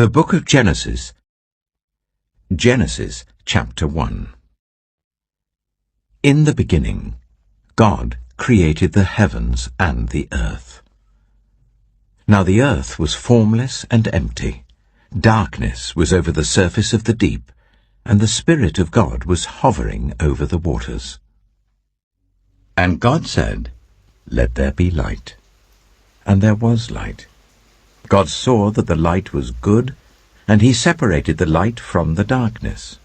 The Book of Genesis. Genesis chapter 1. In the beginning, God created the heavens and the earth. Now the earth was formless and empty. Darkness was over the surface of the deep, and the Spirit of God was hovering over the waters. And God said, "Let there be light." And there was light. God saw that the light was good, and he separated the light from the darkness.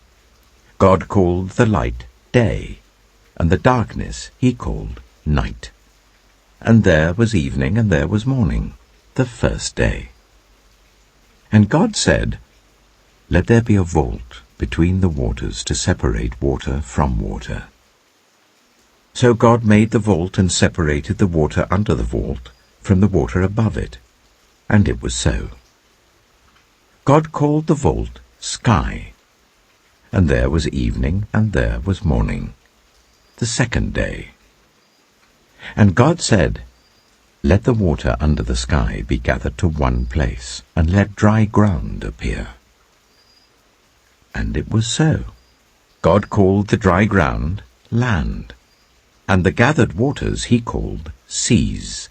God called the light day, and the darkness he called night. And there was evening and there was morning, the first day. And God said, "Let there be a vault between the waters to separate water from water." So God made the vault and separated the water under the vault from the water above it. And it was so. God called the vault sky. And there was evening and there was morning, the second day. And God said, "Let the water under the sky be gathered to one place, and let dry ground appear." And it was so. God called the dry ground land, and the gathered waters he called seas.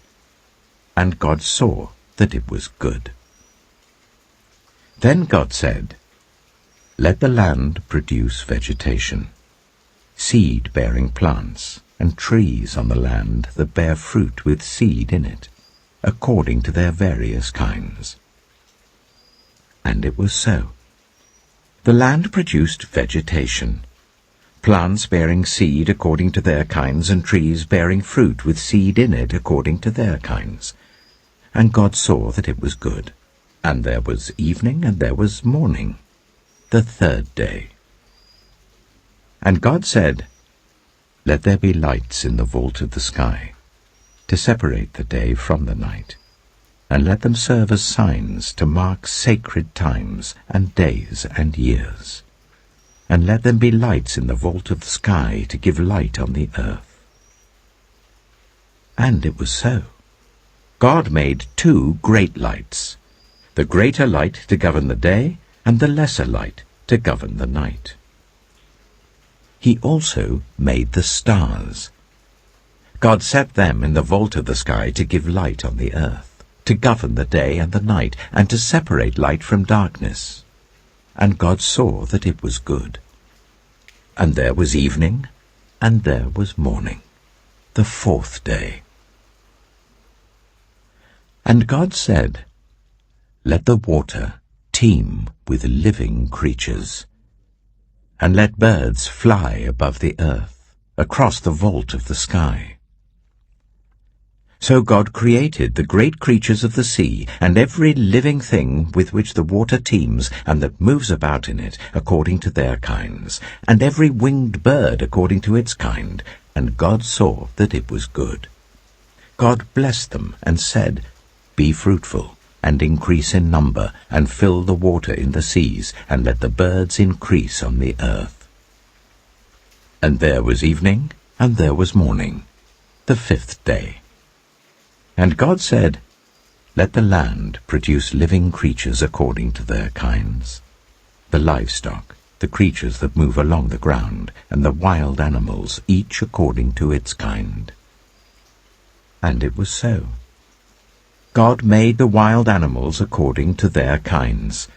And God saw that it was good. Then God said, "Let the land produce vegetation, seed-bearing plants, and trees on the land that bear fruit with seed in it, according to their various kinds." And it was so. The land produced vegetation, plants bearing seed according to their kinds, and trees bearing fruit with seed in it according to their kinds. And God saw that it was good. And there was evening and there was morning, the third day. And God said, "Let there be lights in the vault of the sky, to separate the day from the night, and let them serve as signs to mark sacred times and days and years. And let them be lights in the vault of the sky to give light on the earth." And it was so. God made two great lights, the greater light to govern the day, and the lesser light to govern the night. He also made the stars. God set them in the vault of the sky to give light on the earth, to govern the day and the night, and to separate light from darkness. And God saw that it was good. And there was evening, and there was morning, the fourth day. And God said, "Let the water teem with living creatures, and let birds fly above the earth, across the vault of the sky." So God created the great creatures of the sea, and every living thing with which the water teems, and that moves about in it, according to their kinds, and every winged bird according to its kind. And God saw that it was good. God blessed them and said, "Be fruitful, and increase in number, and fill the water in the seas, and let the birds increase on the earth." And there was evening, and there was morning, the fifth day. And God said, "Let the land produce living creatures according to their kinds, the livestock, the creatures that move along the ground, and the wild animals, each according to its kind." And it was so. God made the wild animals according to their kinds,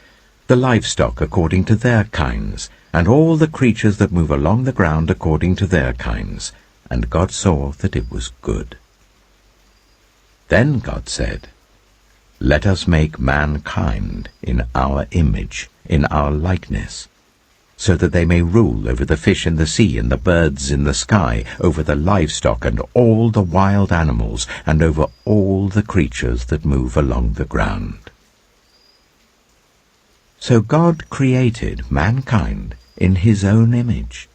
the livestock according to their kinds, and all the creatures that move along the ground according to their kinds. And God saw that it was good. Then God said, "Let us make mankind in our image, in our likeness, so that they may rule over the fish in the sea and the birds in the sky, over the livestock and all the wild animals, and over all the creatures that move along the ground." So God created mankind in his own image.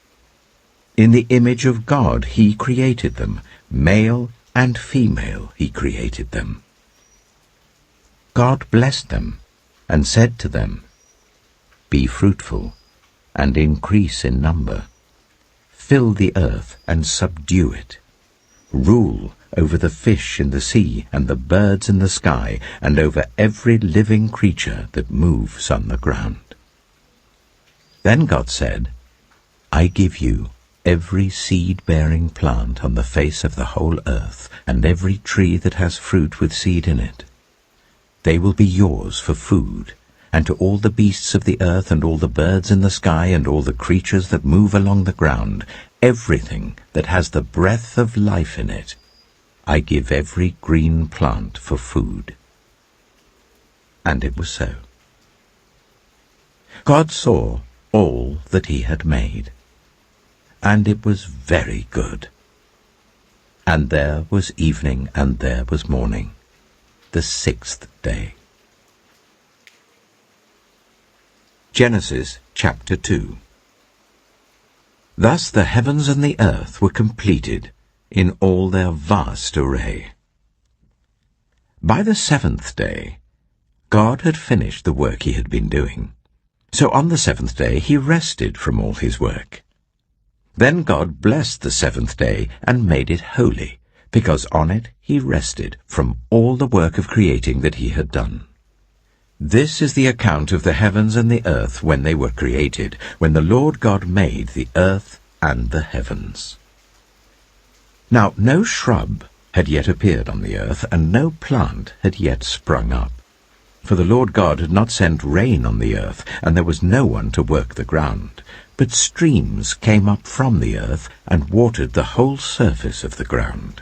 In the image of God he created them, male and female he created them. God blessed them and said to them, "Be fruitful, and increase in number. Fill the earth and subdue it. Rule over the fish in the sea and the birds in the sky, and over every living creature that moves on the ground. Then God said, I give you every seed-bearing plant on the face of the whole earth, and every tree that has fruit with seed in it. They will be yours for food, and to all the beasts of the earth and all the birds in the sky and all the creatures that move along the ground, everything that has the breath of life in it, I give every green plant for food. And it was so. God saw all that he had made, and it was very good. And there was evening, and there was morning, the 6th day. Genesis chapter 2. Thus the heavens and the earth were completed in all their vast array. By the 7th day, God had finished the work he had been doing. So on the 7th day he rested from all his work. Then God blessed the 7th day and made it holy, because on it he rested from all the work of creating that he had done. This is the account of the heavens and the earth when they were created, when the Lord God made the earth and the heavens. Now no shrub had yet appeared on the earth, and no plant had yet sprung up. For the Lord God had not sent rain on the earth, and there was no one to work the ground. But streams came up from the earth and watered the whole surface of the ground.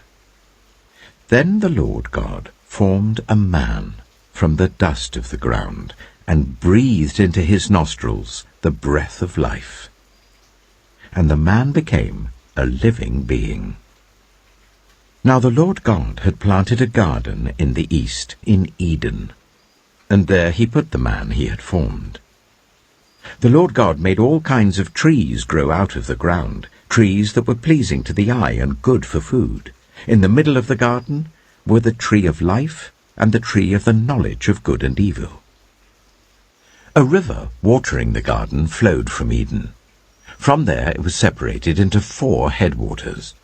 Then the Lord God formed a man from the dust of the ground, and breathed into his nostrils the breath of life. And the man became a living being. Now the Lord God had planted a garden in the east, in Eden, and there he put the man he had formed. The Lord God made all kinds of trees grow out of the ground, trees that were pleasing to the eye and good for food. In the middle of the garden were the tree of life and the tree of the knowledge of good and evil. A river watering the garden flowed from Eden. From there it was separated into 4 headwaters.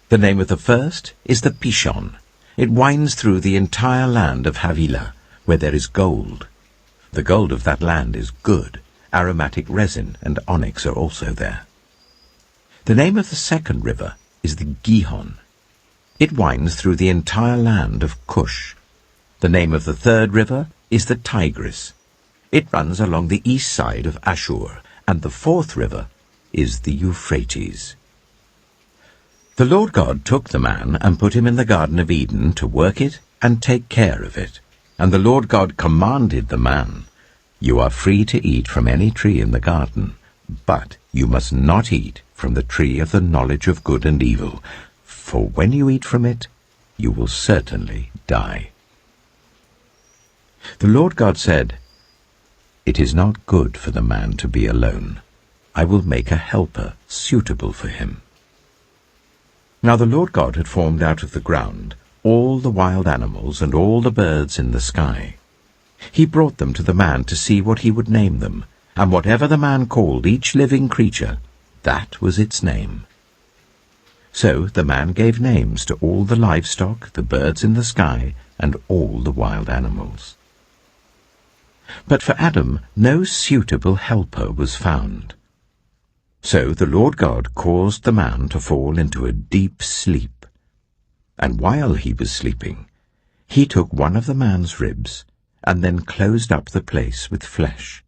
The name of the first is the Pishon. It winds through the entire land of Havilah, where there is gold. The gold of that land is good. Aromatic resin and onyx are also there. The name of the second river is the Gihon. It winds through the entire land of Cush. The name of the third river is the Tigris. It runs along the east side of Ashur, and the fourth river is the Euphrates. The Lord God took the man and put him in the Garden of Eden to work it and take care of it. And the Lord God commanded the man, You are free to eat from any tree in the garden, but you must not eat from the tree of the knowledge of good and evil, for when you eat from it, you will certainly die. The Lord God said, It is not good for the man to be alone. I will make a helper suitable for him. Now the Lord God had formed out of the ground all the wild animals and all the birds in the sky. He brought them to the man to see what he would name them, and whatever the man called each living creature, that was its name. So the man gave names to all the livestock, the birds in the sky, and all the wild animals. But for Adam no suitable helper was found. So the Lord God caused the man to fall into a deep sleep. And while he was sleeping, he took one of the man's ribs, and then closed up the place with flesh.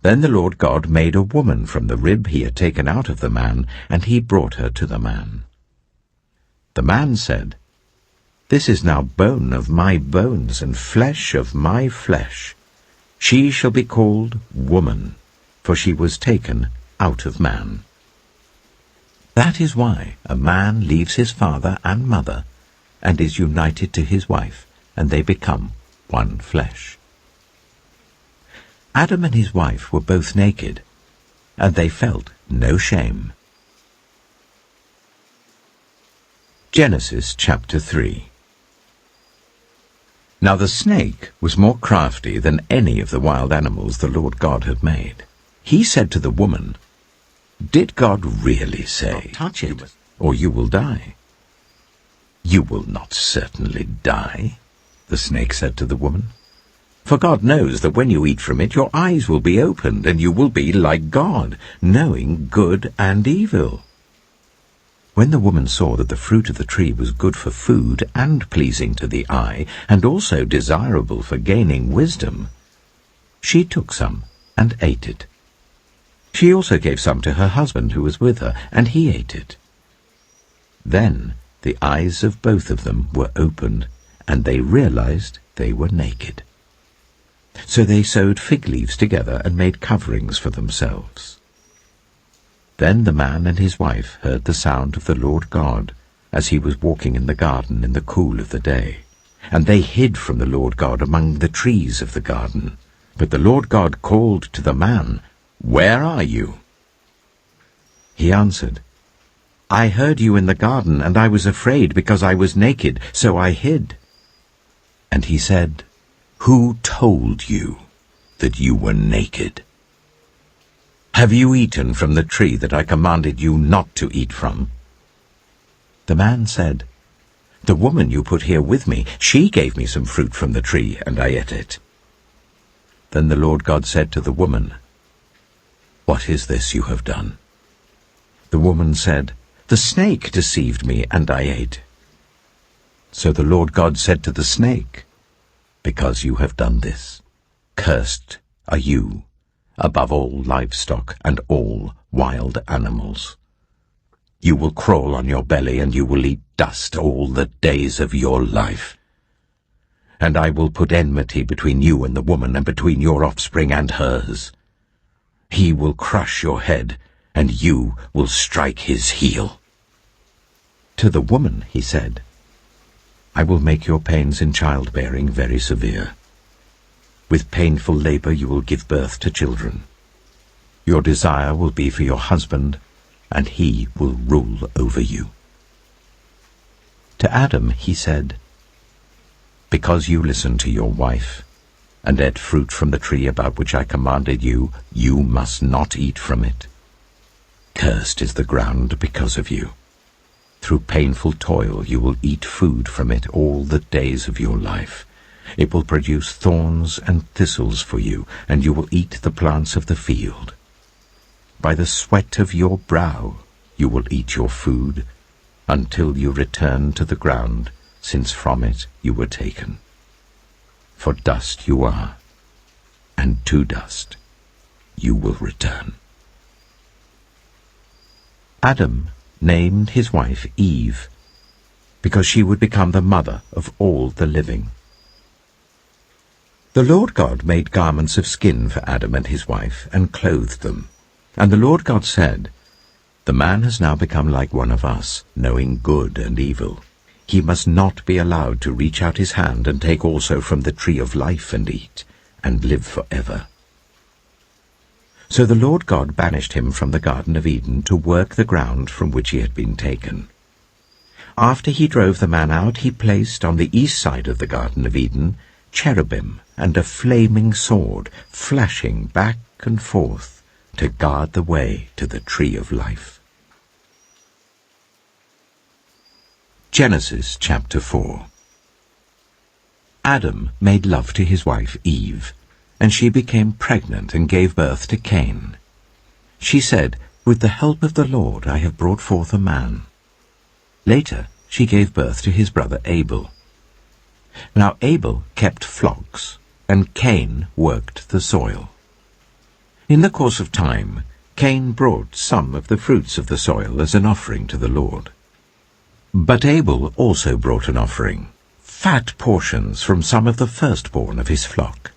Then the Lord God made a woman from the rib he had taken out of the man, and he brought her to the man. The man said, This is now bone of my bones and flesh of my flesh. She shall be called woman, for she was taken out of man. That is why a man leaves his father and mother and is united to his wife, and they become one flesh. Adam and his wife were both naked, and they felt no shame. Genesis chapter 3. Now the snake was more crafty than any of the wild animals the Lord God had made. He said to the woman, Did God really say, Don't touch it, or you will die? "You will not certainly die," the snake said to the woman. "For God knows that when you eat from it, your eyes will be opened, and you will be like God, knowing good and evil." When the woman saw that the fruit of the tree was good for food and pleasing to the eye, and also desirable for gaining wisdom, she took some and ate it. She also gave some to her husband who was with her, and he ate it. Then the eyes of both of them were opened, and they realized they were naked. So they sewed fig leaves together and made coverings for themselves. Then the man and his wife heard the sound of the Lord God as he was walking in the garden in the cool of the day. And they hid from the Lord God among the trees of the garden. But the Lord God called to the man, "Where are you?" He answered, "I heard you in the garden, and I was afraid because I was naked, so I hid." And he said, "Who told you that you were naked? Have you eaten from the tree that I commanded you not to eat from?" The man said, "The woman you put here with me, she gave me some fruit from the tree, and I ate it." Then the Lord God said to the woman, "What is this you have done?" The woman said, "The snake deceived me, and I ate." So the Lord God said to the snake, "Because you have done this, cursed are you above all livestock and all wild animals. You will crawl on your belly, and you will eat dust all the days of your life. And I will put enmity between you and the woman, and between your offspring and hers. He will crush your head, and you will strike his heel." To the woman he said, "I will make your pains in childbearing very severe. With painful labor you will give birth to children. Your desire will be for your husband, and he will rule over you." To Adam he said, "Because you listened to your wife, and ate fruit from the tree about which I commanded you, you must not eat from it. Cursed is the ground because of you. Through painful toil you will eat food from it all the days of your life. It will produce thorns and thistles for you, and you will eat the plants of the field. By the sweat of your brow you will eat your food, until you return to the ground, since from it you were taken. For dust you are, and to dust you will return." Adam named his wife Eve, because she would become the mother of all the living. The Lord God made garments of skin for Adam and his wife, and clothed them. And the Lord God said, "The man has now become like one of us, knowing good and evil. He must not be allowed to reach out his hand and take also from the tree of life and eat, and live forever." So the Lord God banished him from the Garden of Eden to work the ground from which he had been taken. After he drove the man out, he placed on the east side of the Garden of Eden cherubim and a flaming sword, flashing back and forth to guard the way to the tree of life. Genesis chapter 4. Adam made love to his wife Eve, and she became pregnant and gave birth to Cain. She said, "With the help of the Lord I have brought forth a man." Later she gave birth to his brother Abel. Now Abel kept flocks, and Cain worked the soil. In the course of time, Cain brought some of the fruits of the soil as an offering to the Lord. But Abel also brought an offering, fat portions from some of the firstborn of his flock.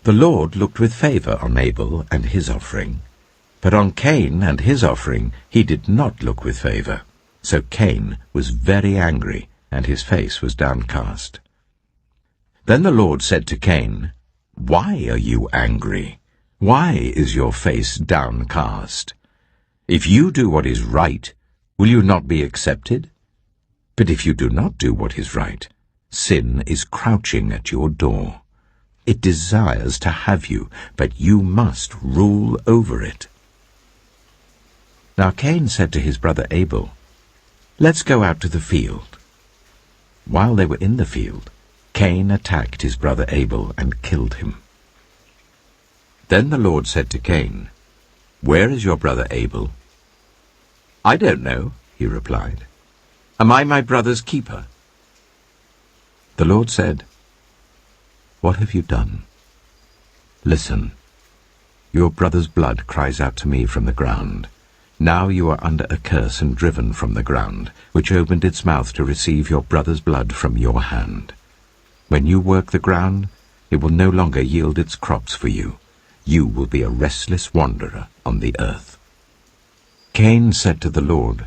The Lord looked with favor on Abel and his offering, but on Cain and his offering he did not look with favor. So Cain was very angry, and his face was downcast. Then the Lord said to Cain, "Why are you angry? Why is your face downcast? If you do what is right, will you not be accepted? But if you do not do what is right, sin is crouching at your door. It desires to have you, but you must rule over it." Now Cain said to his brother Abel, "Let's go out to the field." While they were in the field, Cain attacked his brother Abel and killed him. Then the Lord said to Cain, "Where is your brother Abel?" "I don't know," he replied. "Am I my brother's keeper?" The Lord said, "What have you done? Listen, your brother's blood cries out to me from the ground. Now you are under a curse and driven from the ground, which opened its mouth to receive your brother's blood from your hand. When you work the ground, it will no longer yield its crops for you. You will be a restless wanderer on the earth." Cain said to the Lord,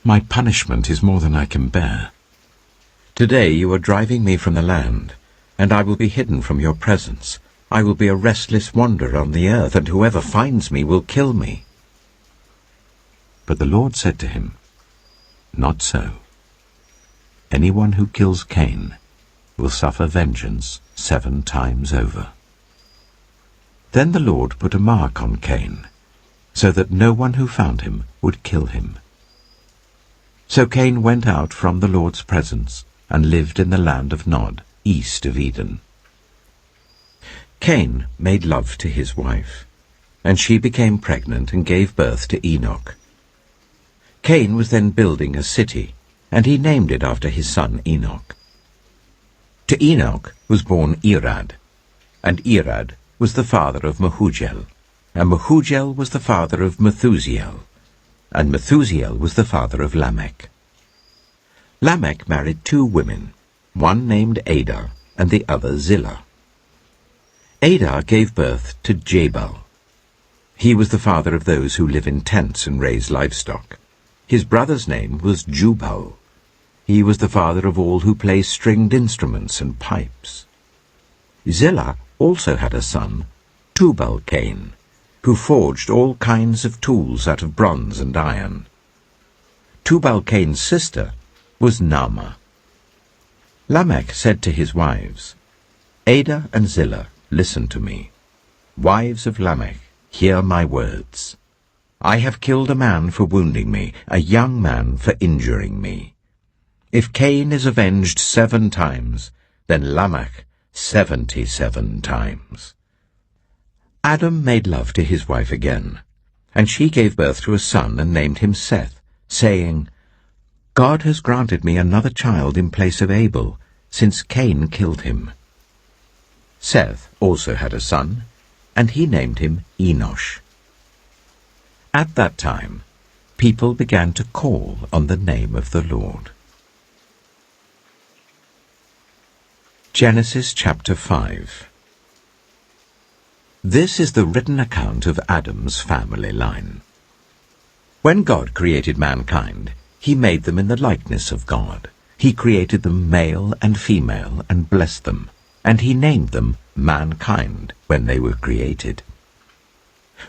"My punishment is more than I can bear. Today you are driving me from the land, and I will be hidden from your presence. I will be a restless wanderer on the earth, and whoever finds me will kill me." But the Lord said to him, "Not so. Anyone who kills Cain will suffer vengeance 7 times over." Then the Lord put a mark on Cain, so that no one who found him would kill him. So Cain went out from the Lord's presence and lived in the land of Nod, east of Eden. Cain made love to his wife, and she became pregnant and gave birth to Enoch. Cain was then building a city, and he named it after his son Enoch. To Enoch was born Irad, and Irad was the father of Mehujael, and Mehujael was the father of Methusael, and Methusael was the father of Lamech. Lamech married 2 women, one named Ada and the other Zillah. Ada gave birth to Jabal. He was the father of those who live in tents and raise livestock. His brother's name was Jubal. He was the father of all who play stringed instruments and pipes. Zillah also had a son, Tubal-Cain, who forged all kinds of tools out of bronze and iron. Tubal-Cain's sister was Naamah. Lamech said to his wives, "Ada and Zillah, listen to me. Wives of Lamech, hear my words. I have killed a man for wounding me, a young man for injuring me. If Cain is avenged 7 times, then Lamech 77 times. Adam made love to his wife again, and she gave birth to a son and named him Seth, saying, "God has granted me another child in place of Abel, since Cain killed him." Seth also had a son, and he named him Enosh. At that time, people began to call on the name of the Lord. Genesis chapter 5. This is the written account of Adam's family line. When God created mankind, he made them in the likeness of God. He created them male and female and blessed them, and he named them mankind when they were created.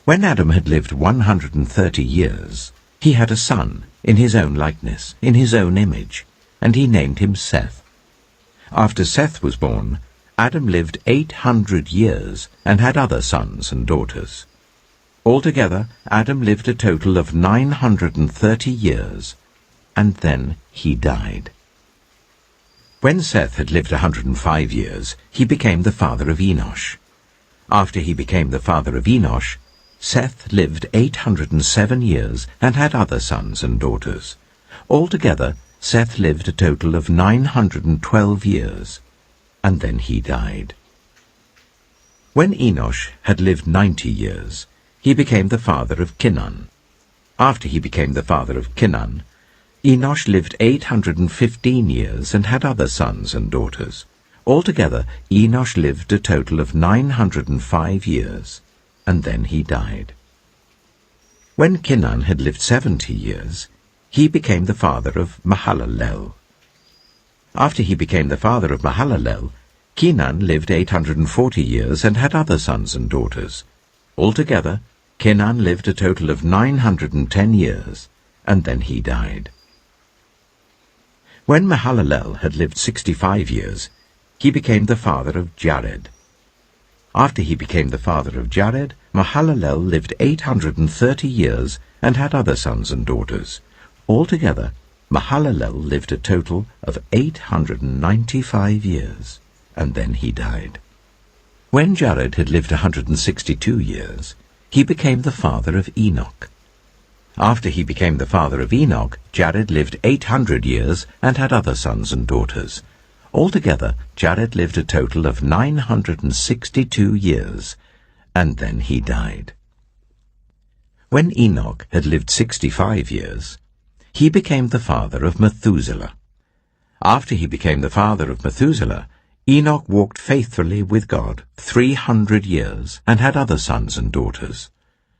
When Adam had lived 130 years, he had a son in his own likeness, in his own image, and he named him Seth. After Seth was born, Adam lived 800 years and had other sons and daughters. Altogether, Adam lived a total of 930 years, and then he died. When Seth had lived 105 years, he became the father of Enosh. After he became the father of Enosh, Seth lived 807 years and had other sons and daughters. Altogether, Seth lived a total of 912 years, and then he died. When Enosh had lived 90 years, he became the father of Kenan. After he became the father of Kenan, Enosh lived 815 years and had other sons and daughters. Altogether, Enosh lived a total of 905 years, and then he died. When Kenan had lived 70 years, he became the father of Mahalalel. After he became the father of Mahalalel, Kenan lived 840 years and had other sons and daughters. Altogether, Kenan lived a total of 910 years, and then he died. When Mahalalel had lived 65 years, he became the father of Jared. After he became the father of Jared, Mahalalel lived 830 years and had other sons and daughters. Altogether, Mahalalel lived a total of 895 years, and then he died. When Jared had lived 162 years, he became the father of Enoch. After he became the father of Enoch, Jared lived 800 years and had other sons and daughters. Altogether, Jared lived a total of 962 years, and then he died. When Enoch had lived 65 years, he became the father of Methuselah. After he became the father of Methuselah, Enoch walked faithfully with God 300 years and had other sons and daughters.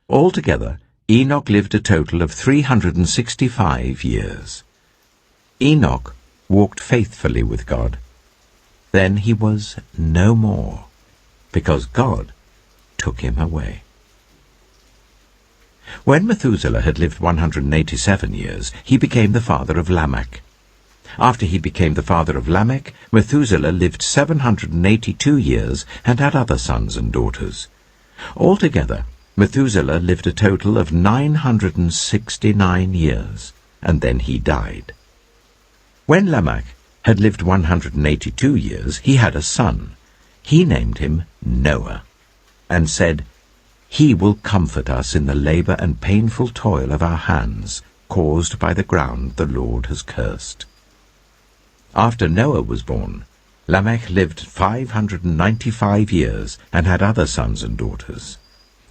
Altogether, Enoch lived a total of 365 years. Enoch walked faithfully with God. Then he was no more, because God took him away. When Methuselah had lived 187 years, he became the father of Lamech. After he became the father of Lamech, Methuselah lived 782 years and had other sons and daughters. Altogether, Methuselah lived a total of 969 years, and then he died. When Lamech had lived 182 years, he had a son. He named him Noah, and said, "He will comfort us in the labor and painful toil of our hands, caused by the ground the Lord has cursed." After Noah was born, Lamech lived 595 years and had other sons and daughters.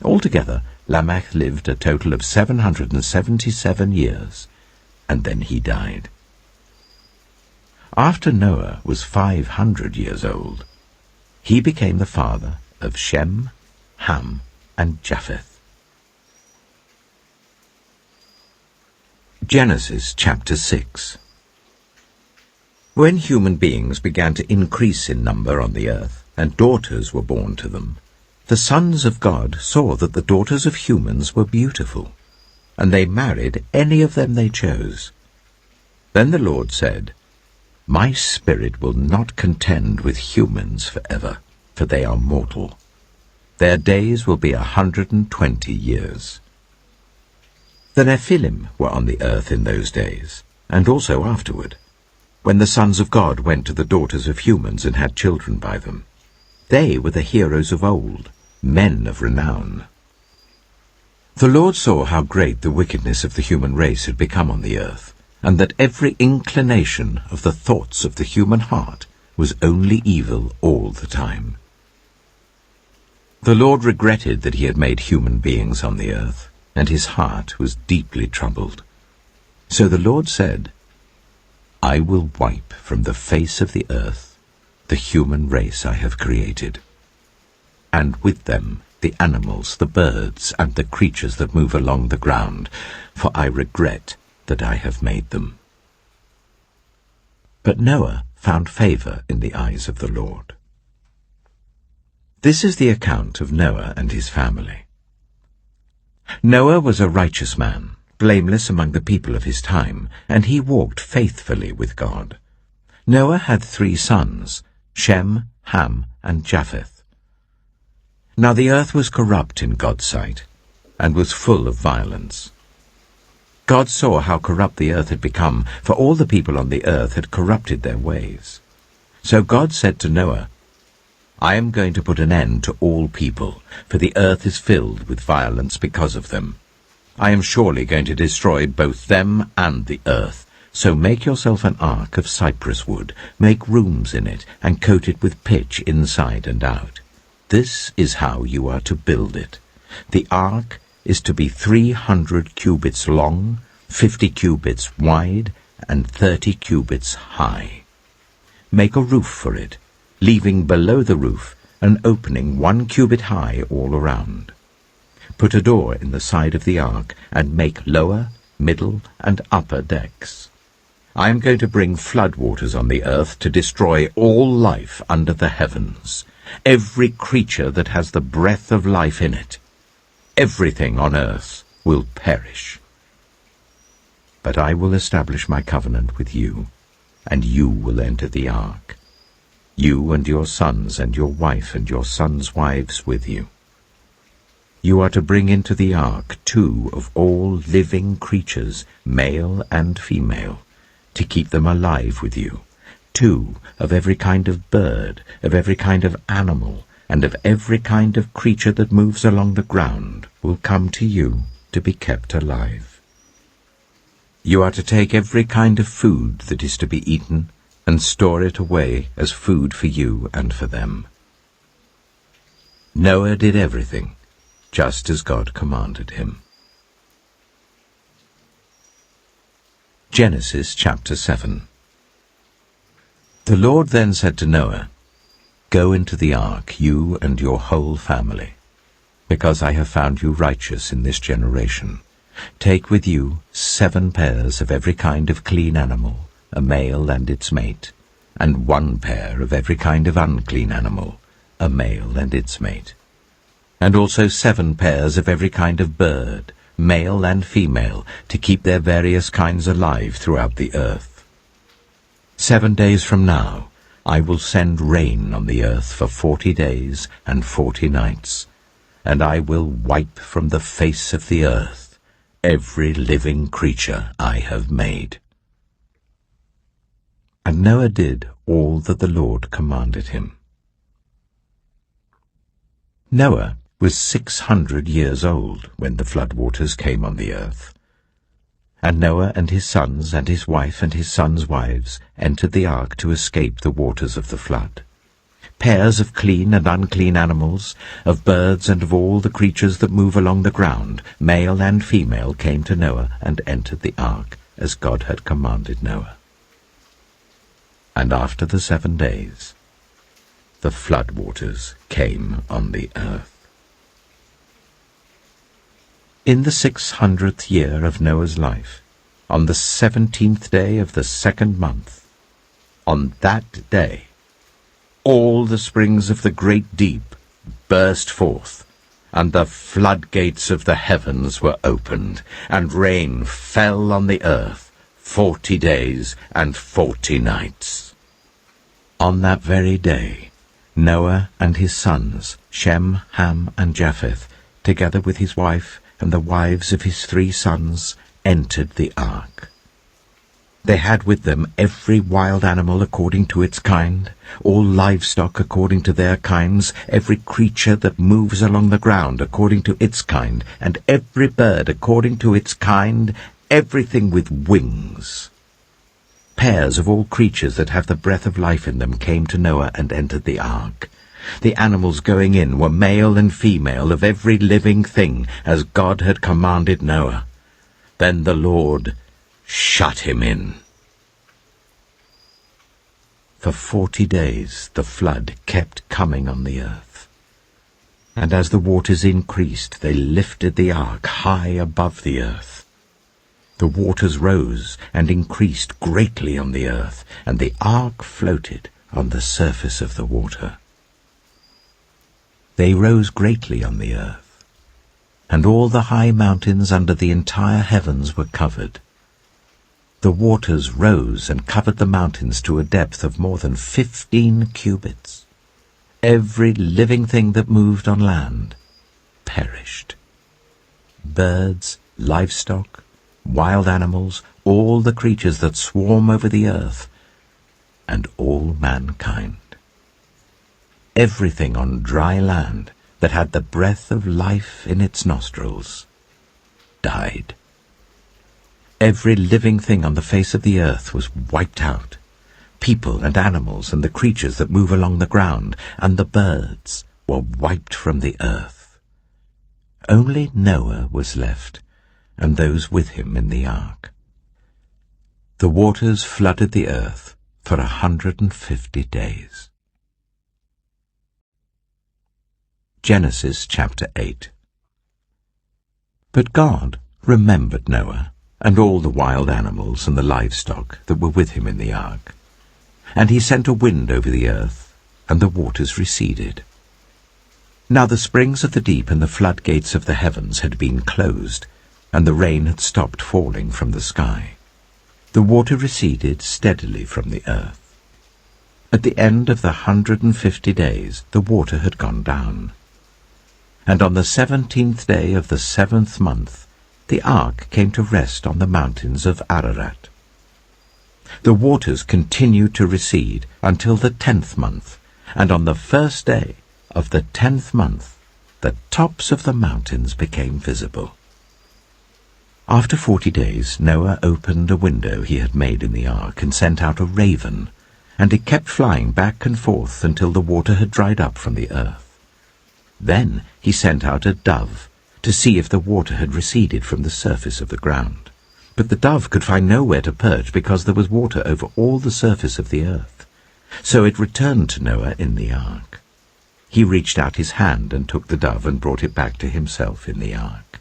Altogether, Lamech lived a total of 777 years, and then he died. After Noah was 500 years old, he became the father of Shem, Ham, and Japheth. Genesis chapter 6. When human beings began to increase in number on the earth, and daughters were born to them, the sons of God saw that the daughters of humans were beautiful, and they married any of them they chose. Then the Lord said, "My spirit will not contend with humans forever, for they are mortal. Their days will be 120 years. The Nephilim were on the earth in those days, and also afterward, when the sons of God went to the daughters of humans and had children by them. They were the heroes of old, men of renown. The Lord saw how great the wickedness of the human race had become on the earth, and that every inclination of the thoughts of the human heart was only evil all the time. The Lord regretted that he had made human beings on the earth, and his heart was deeply troubled. So the Lord said, "I will wipe from the face of the earth the human race I have created, and with them the animals, the birds, and the creatures that move along the ground, for I regret that I have made them." But Noah found favor in the eyes of the Lord. This is the account of Noah and his family. Noah was a righteous man, blameless among the people of his time, and he walked faithfully with God. Noah had 3 sons, Shem, Ham, and Japheth. Now the earth was corrupt in God's sight, and was full of violence. God saw how corrupt the earth had become, for all the people on the earth had corrupted their ways. So God said to Noah, "I am going to put an end to all people, for the earth is filled with violence because of them. I am surely going to destroy both them and the earth. So make yourself an ark of cypress wood, make rooms in it, and coat it with pitch inside and out. This is how you are to build it. The ark is to be 300 cubits long, 50 cubits wide, and 30 cubits high. Make a roof for it, leaving below the roof an opening 1 cubit high all around. Put a door in the side of the ark, and make lower, middle, and upper decks. I am going to bring flood waters on the earth to destroy all life under the heavens, every creature that has the breath of life in it. Everything on earth will perish. But I will establish my covenant with you, and you will enter the ark, you and your sons and your wife and your sons' wives with you. You are to bring into the ark 2 of all living creatures, male and female, to keep them alive with you. 2 of every kind of bird, of every kind of animal, and of every kind of creature that moves along the ground will come to you to be kept alive. You are to take every kind of food that is to be eaten and store it away as food for you and for them. Noah did everything just as God commanded him. Genesis chapter 7. The Lord then said to Noah, "Go into the ark, you and your whole family, because I have found you righteous in this generation. Take with you 7 pairs of every kind of clean animal, a male and its mate, and 1 pair of every kind of unclean animal, a male and its mate, and also 7 pairs of every kind of bird, male and female, to keep their various kinds alive throughout the earth. 7 days from now I will send rain on the earth for 40 days and 40 nights, and I will wipe from the face of the earth every living creature I have made." And Noah did all that the Lord commanded him. Noah was 600 years old when the floodwaters came on the earth. And Noah and his sons and his wife and his sons' wives entered the ark to escape the waters of the flood. Pairs of clean and unclean animals, of birds and of all the creatures that move along the ground, male and female, came to Noah and entered the ark, as God had commanded Noah. And after the 7 days, the floodwaters came on the earth. In the 600th year of Noah's life, on the 17th day of the 2nd month, on that day, all the springs of the great deep burst forth, and the floodgates of the heavens were opened, and rain fell on the earth 40 days and 40 nights. On that very day, Noah and his sons, Shem, Ham, and Japheth, together with his wife and the wives of his 3 sons, entered the ark. They had with them every wild animal according to its kind, all livestock according to their kinds, every creature that moves along the ground according to its kind, and every bird according to its kind, everything with wings. Pairs of all creatures that have the breath of life in them came to Noah and entered the ark. The animals going in were male and female of every living thing, as God had commanded Noah. Then the Lord shut him in. For 40 days the flood kept coming on the earth. And as the waters increased, they lifted the ark high above the earth. The waters rose and increased greatly on the earth, and the ark floated on the surface of the water. They rose greatly on the earth, and all the high mountains under the entire heavens were covered. The waters rose and covered the mountains to a depth of more than 15 cubits. Every living thing that moved on land perished. Birds, livestock, wild animals, all the creatures that swarm over the earth, and all mankind. Everything on dry land that had the breath of life in its nostrils died. Every living thing on the face of the earth was wiped out, people and animals and the creatures that move along the ground, and the birds were wiped from the earth. Only Noah was left, and those with him in the ark. The waters flooded the earth for 150 days. Genesis chapter 8. But God remembered Noah and all the wild animals and the livestock that were with him in the ark. And he sent a wind over the earth, and the waters receded. Now the springs of the deep and the floodgates of the heavens had been closed, and the rain had stopped falling from the sky. The water receded steadily from the earth. At the end of the 150 days the water had gone down. And on the 17th day of the 7th month the ark came to rest on the mountains of Ararat. The waters continued to recede until the 10th month, and on the first day of the 10th month, the tops of the mountains became visible. After 40 days, Noah opened a window he had made in the ark and sent out a raven, and it kept flying back and forth until the water had dried up from the earth. Then he sent out a dove to see if the water had receded from the surface of the ground. But the dove could find nowhere to perch because there was water over all the surface of the earth. So it returned to Noah in the ark. He reached out his hand and took the dove and brought it back to himself in the ark.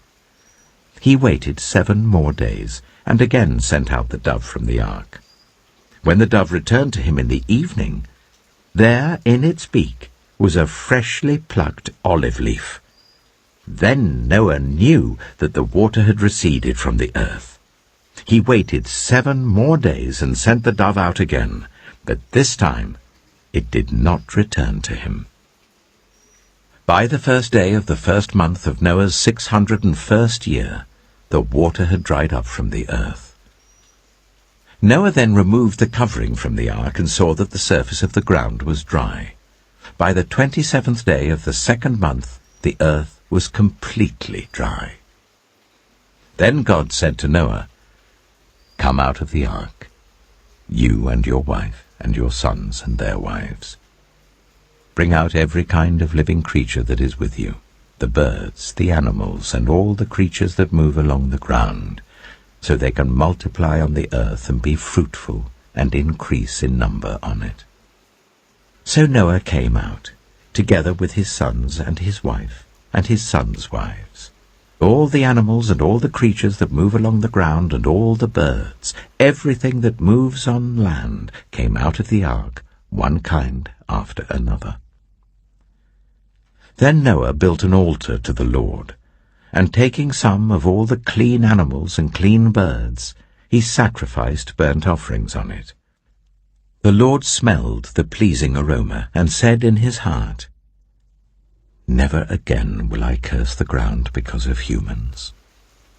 He waited 7 more days and again sent out the dove from the ark. When the dove returned to him in the evening, there in its beak was a freshly plucked olive leaf. Then Noah knew that the water had receded from the earth. He waited 7 more days and sent the dove out again, but this time it did not return to him. By the first day of the 1st month of Noah's 601st year, the water had dried up from the earth. Noah then removed the covering from the ark and saw that the surface of the ground was dry. By the 27th day of the 2nd month, the earth was completely dry. Then God said to Noah, "Come out of the ark, you and your wife and your sons and their wives. Bring out every kind of living creature that is with you, the birds, the animals, and all the creatures that move along the ground, so they can multiply on the earth and be fruitful and increase in number on it." So Noah came out, together with his sons and his wife and his sons' wives. All the animals and all the creatures that move along the ground and all the birds, everything that moves on land, came out of the ark, one kind after another. Then Noah built an altar to the Lord, and taking some of all the clean animals and clean birds, he sacrificed burnt offerings on it. The Lord smelled the pleasing aroma, and said in his heart, "Never again will I curse the ground because of humans,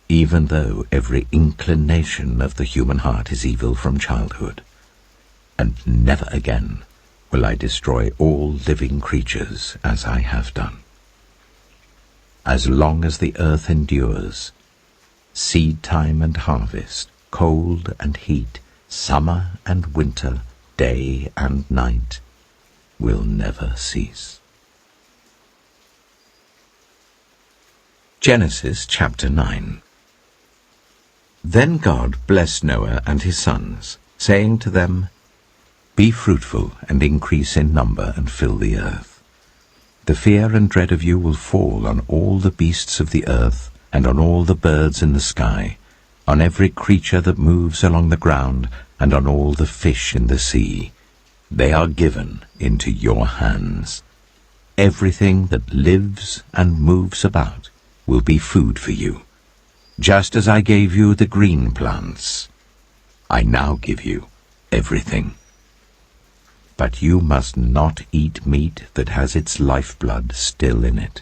even though every inclination of the human heart is evil from childhood, and never again will I destroy all living creatures as I have done. As long as the earth endures, seed time and harvest, cold and heat, summer and winter, day and night, will never cease." Genesis chapter 9. Then God blessed Noah and his sons, saying to them, "Be fruitful and increase in number and fill the earth. The fear and dread of you will fall on all the beasts of the earth and on all the birds in the sky, on every creature that moves along the ground and on all the fish in the sea. They are given into your hands. Everything that lives and moves about will be food for you. Just as I gave you the green plants, I now give you everything. But you must not eat meat that has its lifeblood still in it.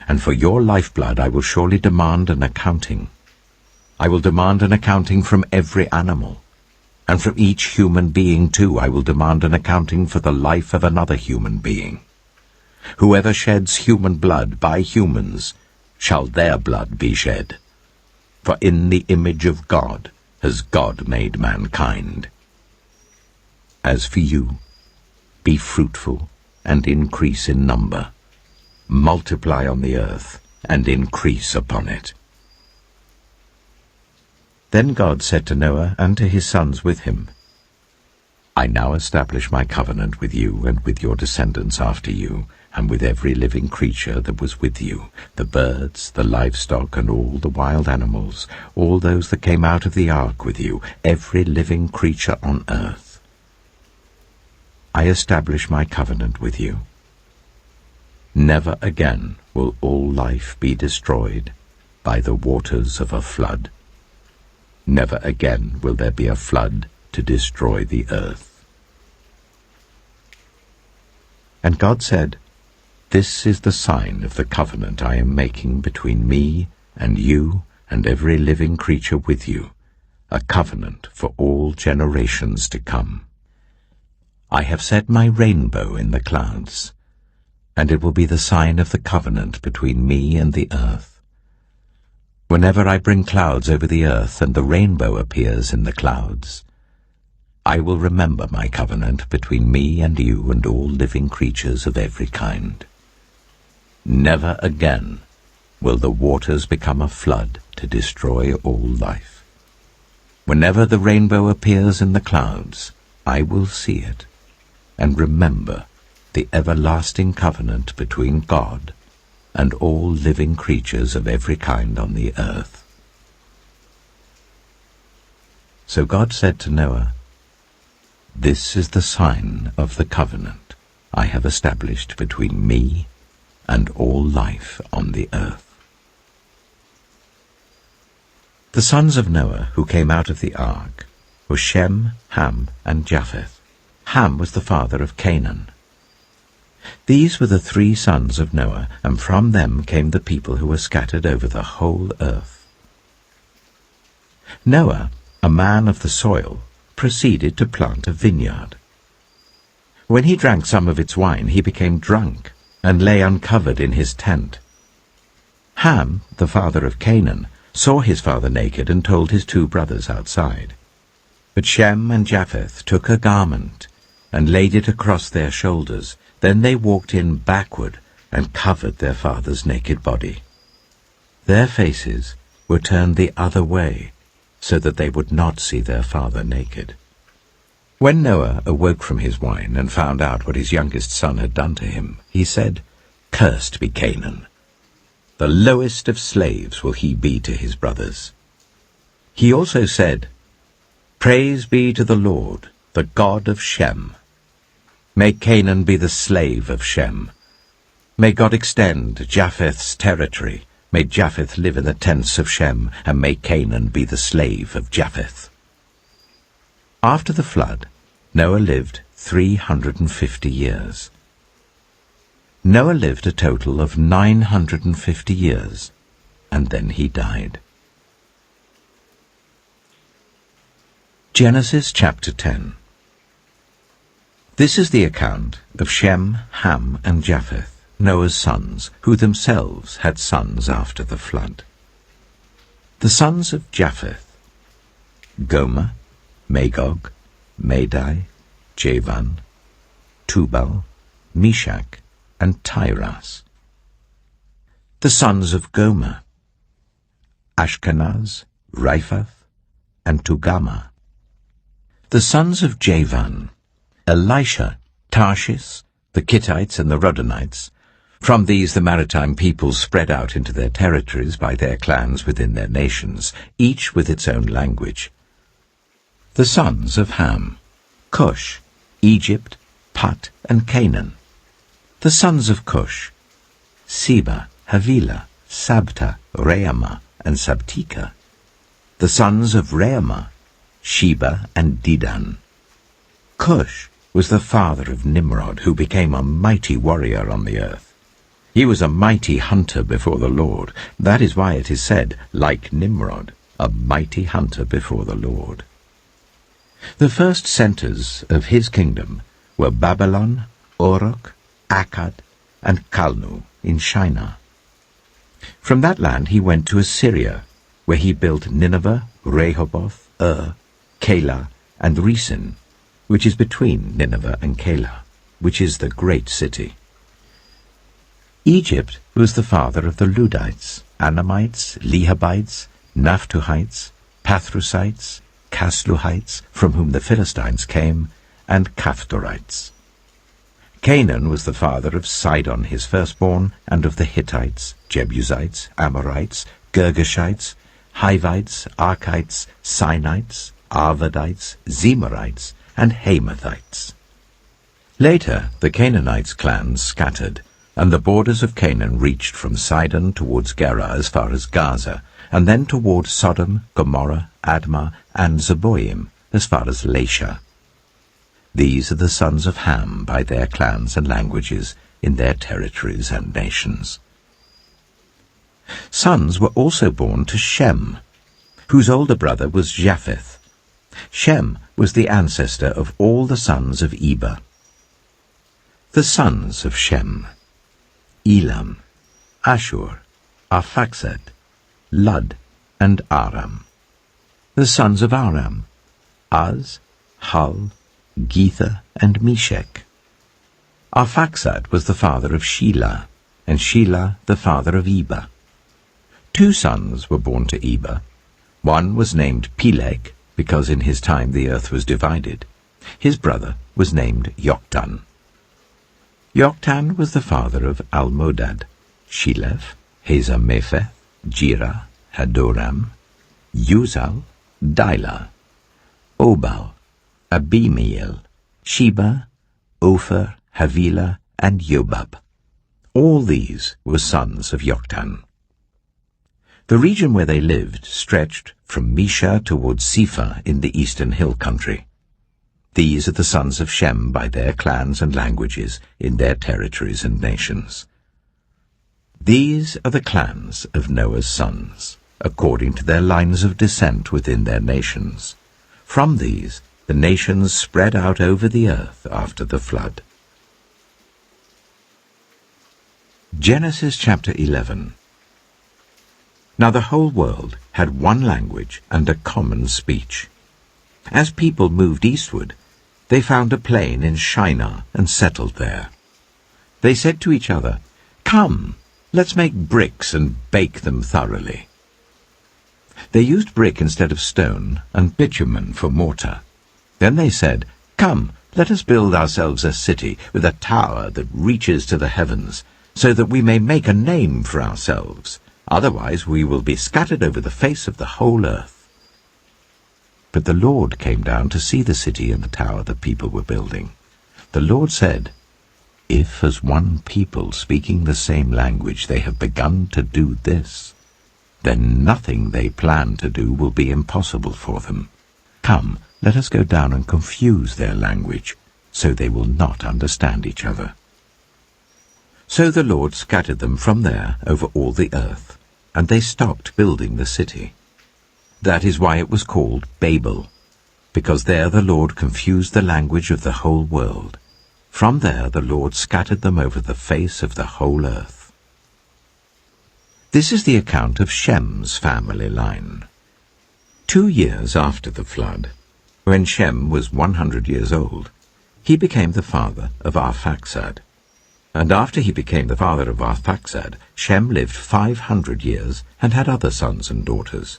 And for your lifeblood I will surely demand an accounting. I will demand an accounting from every animal. And from each human being too I will demand an accounting for the life of another human being. Whoever sheds human blood by humans, shall their blood be shed. For in the image of God has God made mankind. As for you, be fruitful and increase in number. Multiply on the earth and increase upon it." Then God said to Noah and to his sons with him, "I now establish my covenant with you and with your descendants after you, and with every living creature that was with you, the birds, the livestock, and all the wild animals, all those that came out of the ark with you, every living creature on earth. I establish my covenant with you. Never again will all life be destroyed by the waters of a flood. Never again will there be a flood to destroy the earth." And God said, "This is the sign of the covenant I am making between me and you and every living creature with you, a covenant for all generations to come. I have set my rainbow in the clouds, and it will be the sign of the covenant between me and the earth. Whenever I bring clouds over the earth and the rainbow appears in the clouds, I will remember my covenant between me and you and all living creatures of every kind. Never again will the waters become a flood to destroy all life. Whenever the rainbow appears in the clouds, I will see it and remember the everlasting covenant between God and all living creatures of every kind on the earth. So God said to Noah, "This is the sign of the covenant I have established between me and all life on the earth." The sons of Noah who came out of the ark were Shem, Ham, and Japheth. Ham was the father of Canaan. These were the 3 sons of Noah, and from them came the people who were scattered over the whole earth. Noah, a man of the soil, proceeded to plant a vineyard. When he drank some of its wine, he became drunk and lay uncovered in his tent. Ham, the father of Canaan, saw his father naked and told his 2 brothers outside. But Shem and Japheth took a garment and laid it across their shoulders. Then they walked in backward and covered their father's naked body. Their faces were turned the other way, so that they would not see their father naked. When Noah awoke from his wine and found out what his youngest son had done to him, he said, "Cursed be Canaan. The lowest of slaves will he be to his brothers." He also said, "Praise be to the Lord, the God of Shem. May Canaan be the slave of Shem. May God extend Japheth's territory. May Japheth live in the tents of Shem, and may Canaan be the slave of Japheth." After the flood, Noah lived 350 years. Noah lived a total of 950 years, and then he died. Genesis chapter 10. This is the account of Shem, Ham, and Japheth, Noah's sons, who themselves had sons after the flood. The sons of Japheth: Gomer, Magog, Madai, Javan, Tubal, Meshach, and Tiras. The sons of Gomer: Ashkenaz, Riphath, and Togarmah. The sons of Javan: Elisha, Tarshish, the Kittites, and the Rodanites. From these the maritime peoples spread out into their territories by their clans within their nations, each with its own language. The sons of Ham: Cush, Egypt, Put, and Canaan. The sons of Cush: Seba, Havilah, Sabta, Reamah, and Sabtika. The sons of Reamah: Sheba and Dedan. Cush was the father of Nimrod, who became a mighty warrior on the earth. He was a mighty hunter before the Lord. That is why it is said, like Nimrod, a mighty hunter before the Lord. The first centers of his kingdom were Babylon, Uruk, Akkad, and Calnu in Shinar. From that land he went to Assyria, where he built Nineveh, Rehoboth, Calah, and Resen, which is between Nineveh and Calah, which is the great city. Egypt was the father of the Ludites, Anamites, Lehabites, Naphtuhites, Pathrusites, Casluhites, from whom the Philistines came, and Caphtorites. Canaan was the father of Sidon his firstborn, and of the Hittites, Jebusites, Amorites, Girgashites, Hivites, Archites, Sinites, Arvadites, Zemarites, and Hamathites. Later the Canaanites' clans scattered, and the borders of Canaan reached from Sidon towards Gerar as far as Gaza, and then toward Sodom, Gomorrah, Admah, and Zeboim as far as Lasha. These are the sons of Ham by their clans and languages, in their territories and nations. Sons were also born to Shem. whose older brother was Japheth. Shem was the ancestor of all the sons of Eber. The sons of Shem: Elam, Ashur, Arphaxad, Lud, and Aram. The sons of Aram: Az, Hul, Gether, and Meshech. Arphaxad was the father of Shelah, and Shelah the father of Eber. 2 sons were born to Eber. One was named Peleg, because in his time the earth was divided. His brother was named Joktan. Joktan was the father of Almodad, Sheleph, Hazamepheth, Jirah, Hadoram, Uzal, Dilah, Obal, Abimael, Sheba, Ophir, Havilah, and Jobab. All these were sons of Joktan. The region where they lived stretched from Mesha towards Sephar in the eastern hill country. These are the sons of Shem by their clans and languages in their territories and nations. These are the clans of Noah's sons, according to their lines of descent within their nations. From these the nations spread out over the earth after the flood. Genesis chapter 11. Now the whole world had one language and a common speech. As people moved eastward, they found a plain in Shinar and settled there. They said to each other, "Come, let's make bricks and bake them thoroughly." They used brick instead of stone and bitumen for mortar. Then they said, "Come, let us build ourselves a city with a tower that reaches to the heavens, so that we may make a name for ourselves. Otherwise we will be scattered over the face of the whole earth." But the Lord came down to see the city and the tower the people were building. The Lord said, "If as one people speaking the same language they have begun to do this, then nothing they plan to do will be impossible for them. Come, let us go down and confuse their language, so they will not understand each other." So the Lord scattered them from there over all the earth, and they stopped building the city. That is why it was called Babel, because there the Lord confused the language of the whole world. From there the Lord scattered them over the face of the whole earth. This is the account of Shem's family line. 2 years after the flood, when Shem was 100 years old, he became the father of Arphaxad. And after he became the father of Arphaxad, Shem lived 500 years and had other sons and daughters.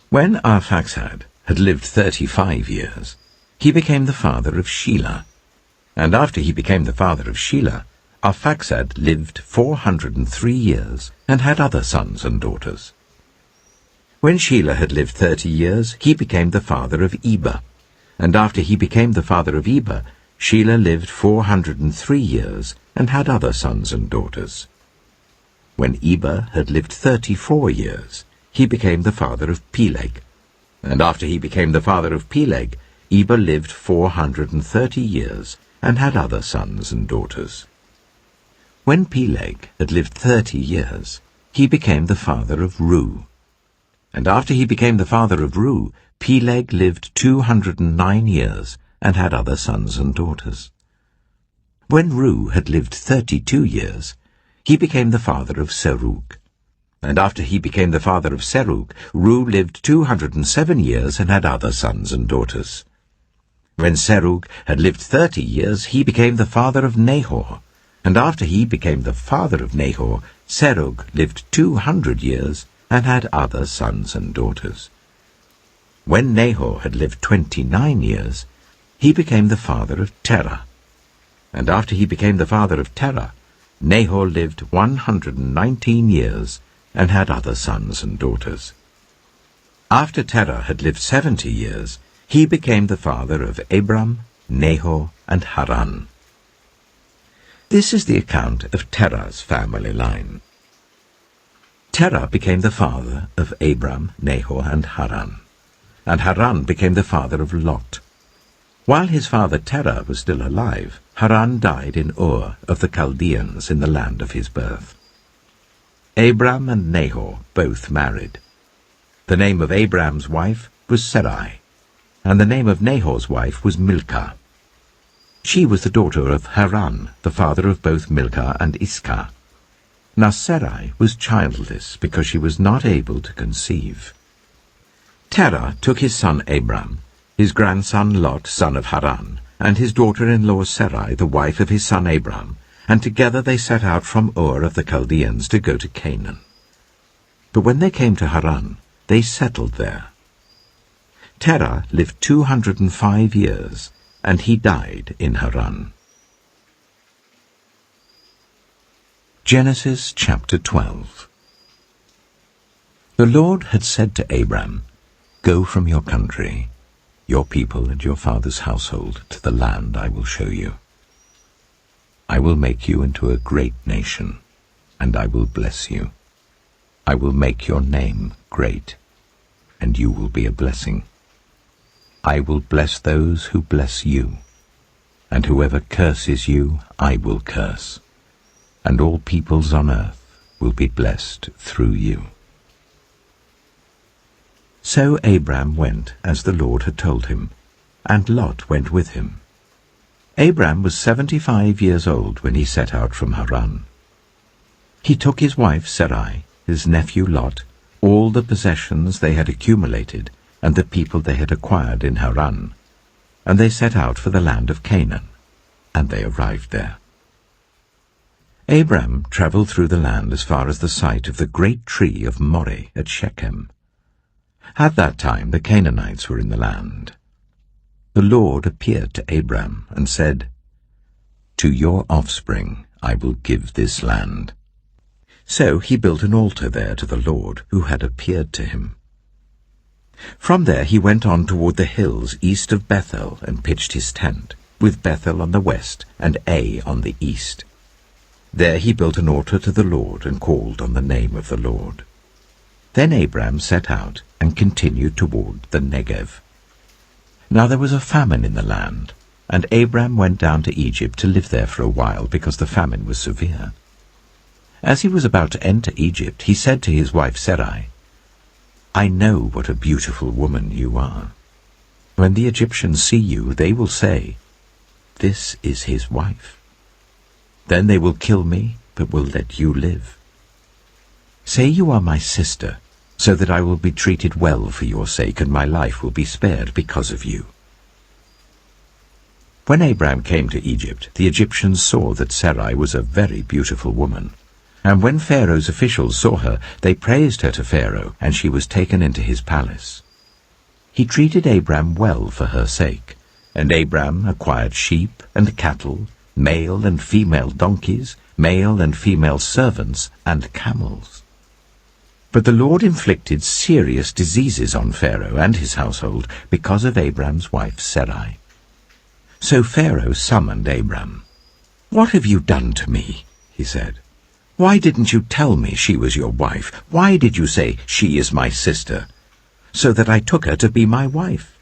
When Arphaxad had lived 35 years, he became the father of Shelah. And after he became the father of Shelah, Arphaxad lived 403 years and had other sons and daughters. When Shelah had lived 30 years, he became the father of Eber. And after he became the father of Eber, Shelah lived 403 years and had other sons and daughters. When Eber had lived 34 years, he became the father of Peleg. And after he became the father of Peleg, Eber lived 430 years and had other sons and daughters. When Peleg had lived 30 years, he became the father of Reu. And after he became the father of Reu, Peleg lived 209 years and had other sons and daughters. When Reu had lived 32 years, he became the father of Serug. And after he became the father of Serug, Reu lived 207 years and had other sons and daughters. When Serug had lived 30 years, he became the father of Nahor. And after he became the father of Nahor, Serug lived 200 years and had other sons and daughters. When Nahor had lived 29 years, he became the father of Terah. And after he became the father of Terah, Nahor lived 119 years and had other sons and daughters. After Terah had lived 70 years, he became the father of Abram, Nahor, and Haran. This is the account of Terah's family line. Terah became the father of Abram, Nahor, and Haran. And Haran became the father of Lot. While his father Terah was still alive, Haran died in Ur of the Chaldeans in the land of his birth. Abram and Nahor both married. The name of Abraham's wife was Sarai, and the name of Nahor's wife was Milcah. She was the daughter of Haran, the father of both Milcah and Iscah. Now Sarai was childless because she was not able to conceive. Terah took his son Abram, his grandson Lot, son of Haran, and his daughter-in-law Sarai, the wife of his son Abram, and together they set out from Ur of the Chaldeans to go to Canaan. But when they came to Haran, they settled there. Terah lived 205 years, and he died in Haran. Genesis chapter 12. The Lord had said to Abram, "Go from your country, your people and your father's household, to the land I will show you. I will make you into a great nation, and I will bless you. I will make your name great, and you will be a blessing. I will bless those who bless you, and whoever curses you I will curse, and all peoples on earth will be blessed through you." So Abram went as the Lord had told him, and Lot went with him. Abram was 75 years old when he set out from Haran. He took his wife Sarai, his nephew Lot, all the possessions they had accumulated, and the people they had acquired in Haran, and they set out for the land of Canaan, and they arrived there. Abram travelled through the land as far as the site of the great tree of Moreh at Shechem. At that time the Canaanites were in the land. The Lord appeared to Abram and said, "To your offspring I will give this land." So he built an altar there to the Lord who had appeared to him. From there he went on toward the hills east of Bethel and pitched his tent, with Bethel on the west and Ai on the east. There he built an altar to the Lord and called on the name of the Lord. Then Abram set out and continued toward the Negev. Now there was a famine in the land, and Abram went down to Egypt to live there for a while because the famine was severe. As he was about to enter Egypt, he said to his wife Sarai, "I know what a beautiful woman you are. When the Egyptians see you, they will say, 'This is his wife.' Then they will kill me, but will let you live. Say you are my sister, so that I will be treated well for your sake, and my life will be spared because of you." When Abram came to Egypt, the Egyptians saw that Sarai was a very beautiful woman. And when Pharaoh's officials saw her, they praised her to Pharaoh, and she was taken into his palace. He treated Abram well for her sake, and Abram acquired sheep and cattle, male and female donkeys, male and female servants, and camels. But the Lord inflicted serious diseases on Pharaoh and his household because of Abram's wife Sarai. So Pharaoh summoned Abram. "What have you done to me?" he said. "Why didn't you tell me she was your wife? Why did you say, 'She is my sister,' so that I took her to be my wife?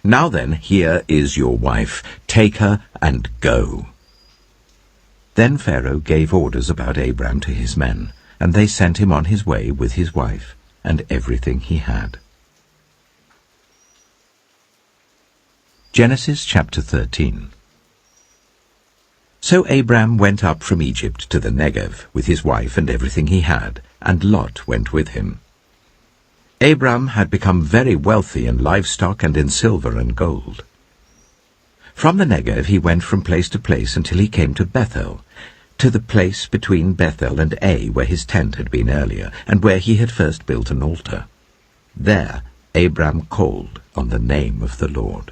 Now then, here is your wife. Take her and go." Then Pharaoh gave orders about Abram to his men, and they sent him on his way with his wife and everything he had. Genesis chapter 13. So Abram went up from Egypt to the Negev with his wife and everything he had, and Lot went with him. Abram had become very wealthy in livestock and in silver and gold. From the Negev he went from place to place until he came to Bethel, to the place between Bethel and Ai where his tent had been earlier, and where he had first built an altar. There Abram called on the name of the Lord.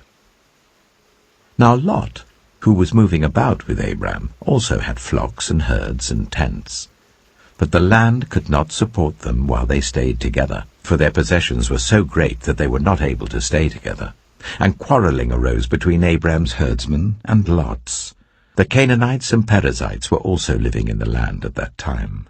Now Lot, who was moving about with Abram, also had flocks and herds and tents. But the land could not support them while they stayed together, for their possessions were so great that they were not able to stay together. And quarreling arose between Abram's herdsmen and Lot's. The Canaanites and Perizzites were also living in the land at that time.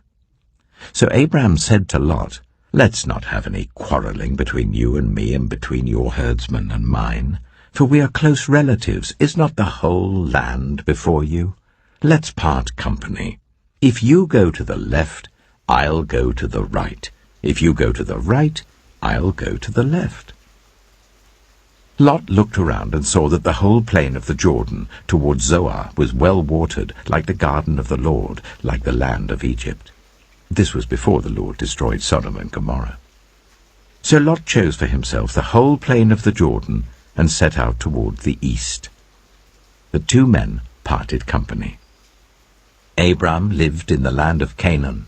So Abram said to Lot, "Let's not have any quarreling between you and me and between your herdsmen and mine, for we are close relatives. Is not the whole land before you? Let's part company. If you go to the left, I'll go to the right. If you go to the right, I'll go to the left." Lot looked around and saw that the whole plain of the Jordan towards Zoar was well watered, like the garden of the Lord, like the land of Egypt. This was before the Lord destroyed Sodom and Gomorrah. So Lot chose for himself the whole plain of the Jordan and set out toward the east. The two men parted company. Abram lived in the land of Canaan,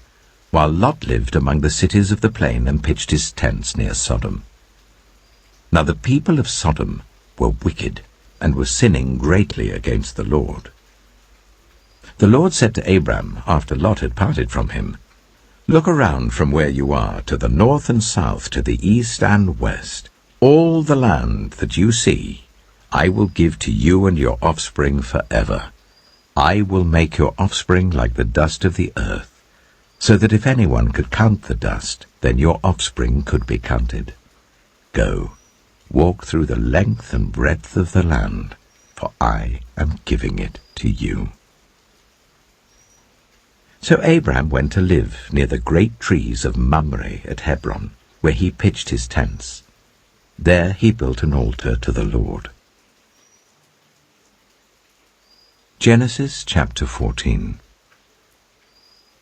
while Lot lived among the cities of the plain and pitched his tents near Sodom. Now the people of Sodom were wicked and were sinning greatly against the Lord. The Lord said to Abram, after Lot had parted from him, "Look around from where you are, to the north and south, to the east and west. All the land that you see, I will give to you and your offspring forever. I will make your offspring like the dust of the earth, so that if anyone could count the dust, then your offspring could be counted. Go, walk through the length and breadth of the land, for I am giving it to you." So Abram went to live near the great trees of Mamre at Hebron, where he pitched his tents. There he built an altar to the Lord. Genesis chapter 14.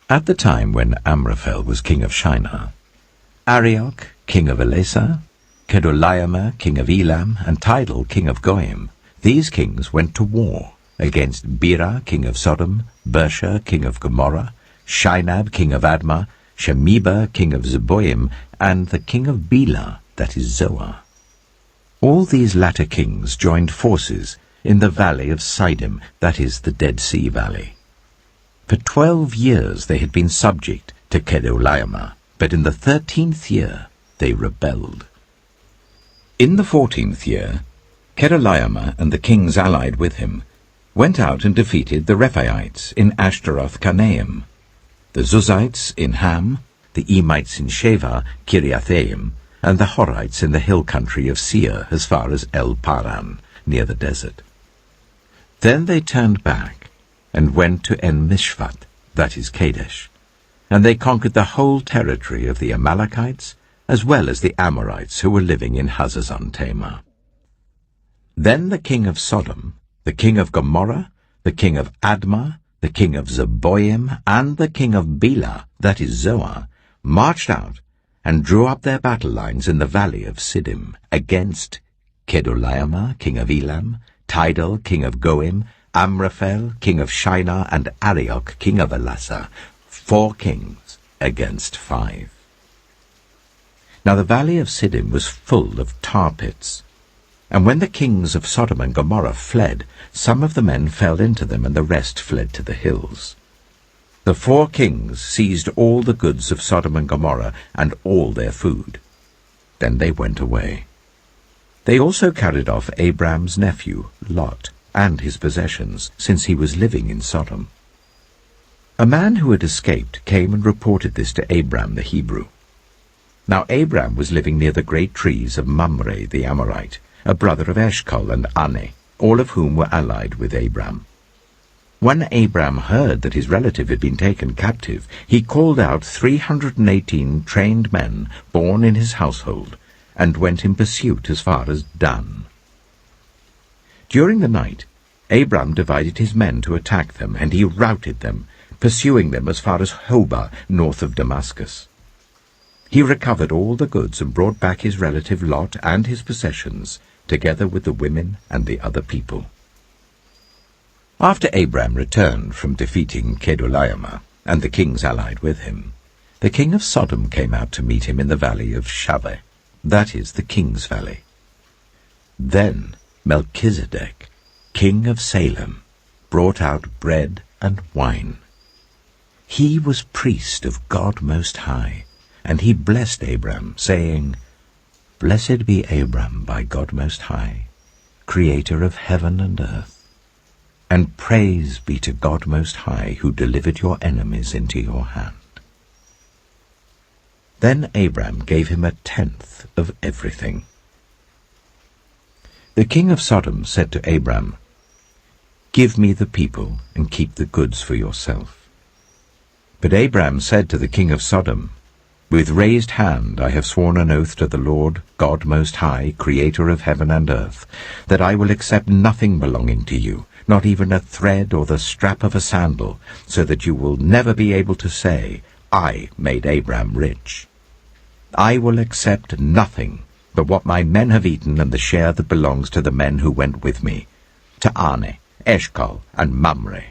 At the time when Amraphel was king of Shinar, Arioch, king of Elasar, Kedorlaomer, king of Elam, and Tidal, king of Goyim, these kings went to war against Bera, king of Sodom, Bersha, king of Gomorrah, Shinab, king of Admah, Shemeba, king of Zeboim, and the king of Bela, that is Zoar. All these latter kings joined forces in the valley of Siddim, that is the Dead Sea Valley. For 12 years they had been subject to Kedorlaomer, but in the 13th year they rebelled. In the 14th year, Kedorlaomer and the kings allied with him went out and defeated the Rephaites in Ashtaroth-Karnaim, the Zuzites in Ham, the Emites in Sheva, Kiriathaim, and the Horites in the hill country of Seir as far as El-Paran, near the desert. Then they turned back and went to En-Mishpat, that is Kadesh, and they conquered the whole territory of the Amalekites, as well as the Amorites who were living in Hazazon-Tamar. Then the king of Sodom, the king of Gomorrah, the king of Admah, the king of Zeboim, and the king of Bela, that is Zoar, marched out and drew up their battle lines in the valley of Siddim against Kedorlaomer, king of Elam, Tidal, king of Goim, Amraphel, king of Shinar, and Arioch, king of Elasar, 4 kings against 5. Now the valley of Siddim was full of tar pits, and when the kings of Sodom and Gomorrah fled, some of the men fell into them, and the rest fled to the hills. The 4 kings seized all the goods of Sodom and Gomorrah and all their food. Then they went away. They also carried off Abram's nephew, Lot, and his possessions, since he was living in Sodom. A man who had escaped came and reported this to Abram the Hebrew. Now Abram was living near the great trees of Mamre the Amorite, a brother of Eshcol and Ane, all of whom were allied with Abram. When Abram heard that his relative had been taken captive, he called out 318 trained men born in his household, and went in pursuit as far as Dan. During the night, Abram divided his men to attack them, and he routed them, pursuing them as far as Hobah, north of Damascus. He recovered all the goods and brought back his relative Lot and his possessions, together with the women and the other people. After Abram returned from defeating Kedorlaomer and the kings allied with him, the king of Sodom came out to meet him in the valley of Shaveh, that is the king's valley. Then Melchizedek, king of Salem, brought out bread and wine. He was priest of God Most High, and he blessed Abram, saying, "Blessed be Abram by God Most High, creator of heaven and earth, and praise be to God Most High, who delivered your enemies into your hand." Then Abram gave him 1/10 of everything. The king of Sodom said to Abram, "Give me the people and keep the goods for yourself." But Abram said to the king of Sodom, With raised hand I have sworn an oath to the Lord, God Most High, Creator of heaven and earth, that I will accept nothing belonging to you, not even a thread or the strap of a sandal, so that you will never be able to say, I made Abram rich. I will accept nothing but what my men have eaten and the share that belongs to the men who went with me, to Ane, Eshcol, and Mamre.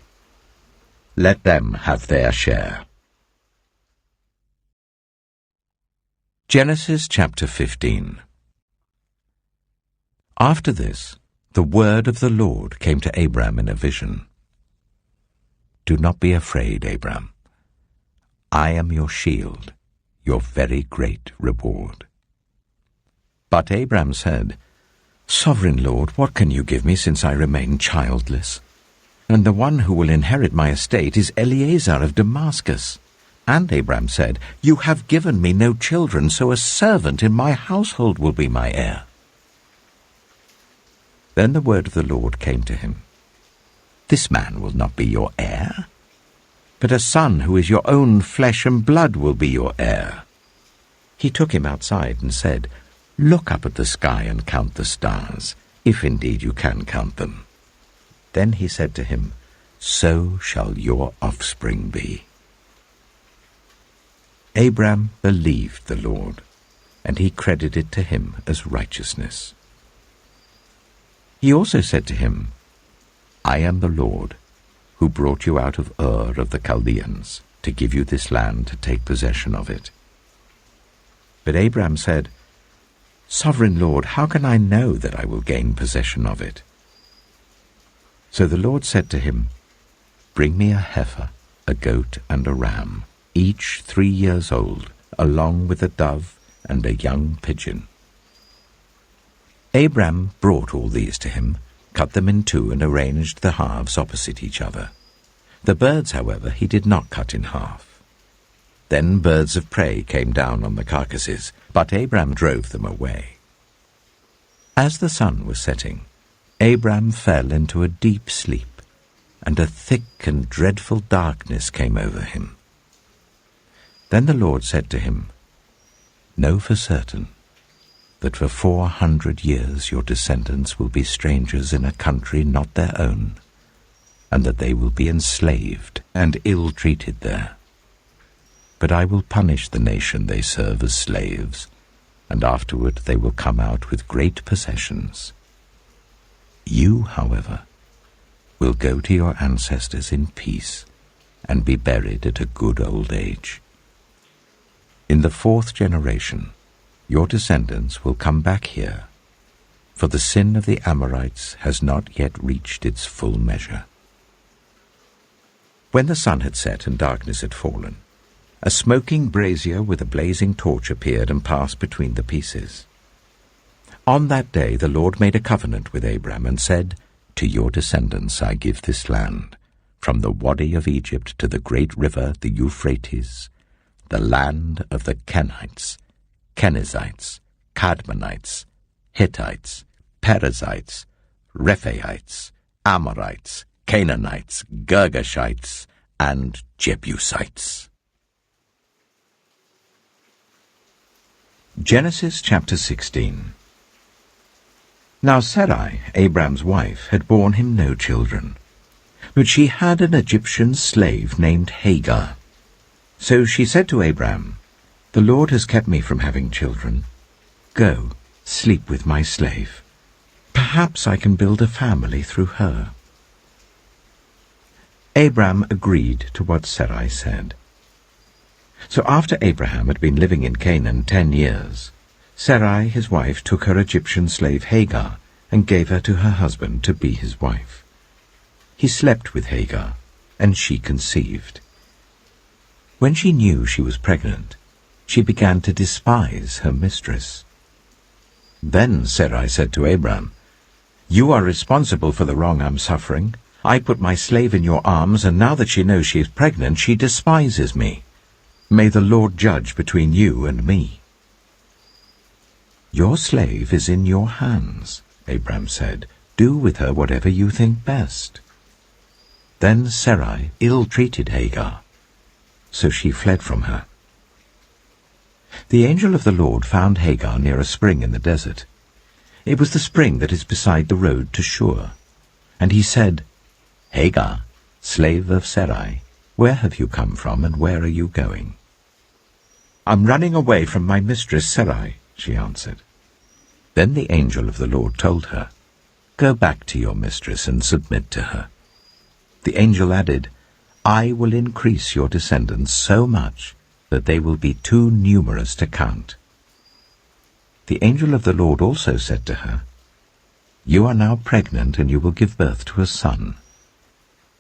Let them have their share. Genesis chapter 15. After this, the word of the Lord came to Abram in a vision. Do not be afraid, Abram. I am your shield, your very great reward. But Abram said, Sovereign Lord, what can you give me since I remain childless? And the one who will inherit my estate is Eliezer of Damascus. And Abram said, You have given me no children, so a servant in my household will be my heir. Then the word of the Lord came to him. This man will not be your heir, but a son who is your own flesh and blood will be your heir. He took him outside and said, Look up at the sky and count the stars, if indeed you can count them. Then he said to him, So shall your offspring be. Abram believed the Lord, and he credited to him as righteousness. He also said to him, I am the Lord, who brought you out of Ur of the Chaldeans, to give you this land to take possession of it. But Abram said, Sovereign Lord, how can I know that I will gain possession of it? So the Lord said to him, Bring me a heifer, a goat, and a ram, each 3 years old, along with a dove and a young pigeon. Abram brought all these to him, cut them in two, and arranged the halves opposite each other. The birds, however, he did not cut in half. Then birds of prey came down on the carcasses, but Abram drove them away. As the sun was setting, Abram fell into a deep sleep, and a thick and dreadful darkness came over him. Then the Lord said to him, Know for certain that for 400 years your descendants will be strangers in a country not their own, and that they will be enslaved and ill-treated there. But I will punish the nation they serve as slaves, and afterward they will come out with great possessions. You, however, will go to your ancestors in peace and be buried at a good old age. In the 4th generation, your descendants will come back here, for the sin of the Amorites has not yet reached its full measure. When the sun had set and darkness had fallen, a smoking brazier with a blazing torch appeared and passed between the pieces. On that day the Lord made a covenant with Abram and said, To your descendants I give this land, from the Wadi of Egypt to the great river, the Euphrates, the land of the Kenites, Kenizzites, Kadmonites, Hittites, Perizzites, Rephaites, Amorites, Canaanites, Girgashites, and Jebusites. Genesis chapter 16. Now Sarai, Abram's wife, had borne him no children, but she had an Egyptian slave named Hagar. So she said to Abram, The Lord has kept me from having children. Go, sleep with my slave. Perhaps I can build a family through her. Abram agreed to what Sarai said. So after Abraham had been living in Canaan 10 years, Sarai, his wife, took her Egyptian slave Hagar and gave her to her husband to be his wife. He slept with Hagar, and she conceived. When she knew she was pregnant, she began to despise her mistress. Then Sarai said to Abram, You are responsible for the wrong I'm suffering. I put my slave in your arms, and now that she knows she is pregnant, she despises me. May the Lord judge between you and me. Your slave is in your hands, Abram said. Do with her whatever you think best. Then Sarai ill-treated Hagar, so she fled from her. The angel of the Lord found Hagar near a spring in the desert. It was the spring that is beside the road to Shur. And he said, "Hagar, slave of Sarai, where have you come from and where are you going?" "I'm running away from my mistress Sarai," she answered. Then the angel of the Lord told her, "Go back to your mistress and submit to her." The angel added, "I will increase your descendants so much that they will be too numerous to count." The angel of the Lord also said to her, "You are now pregnant, and you will give birth to a son.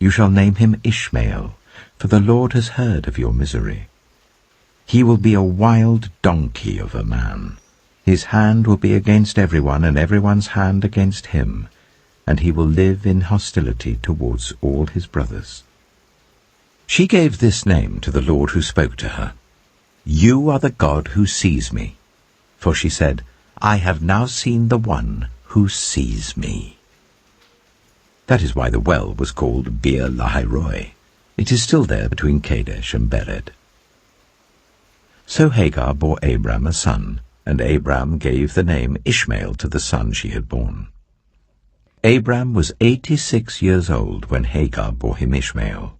You shall name him Ishmael, for the Lord has heard of your misery. He will be a wild donkey of a man. His hand will be against everyone, and everyone's hand against him, and he will live in hostility towards all his brothers." She gave this name to the Lord who spoke to her, "You are the God who sees me." For she said, "I have now seen the one who sees me." That is why the well was called Bir Lahai-roi. It is still there between Kadesh and Bered. So Hagar bore Abram a son, and Abram gave the name Ishmael to the son she had born. Abram was 86 years old when Hagar bore him Ishmael.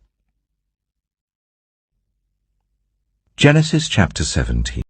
Genesis chapter 17.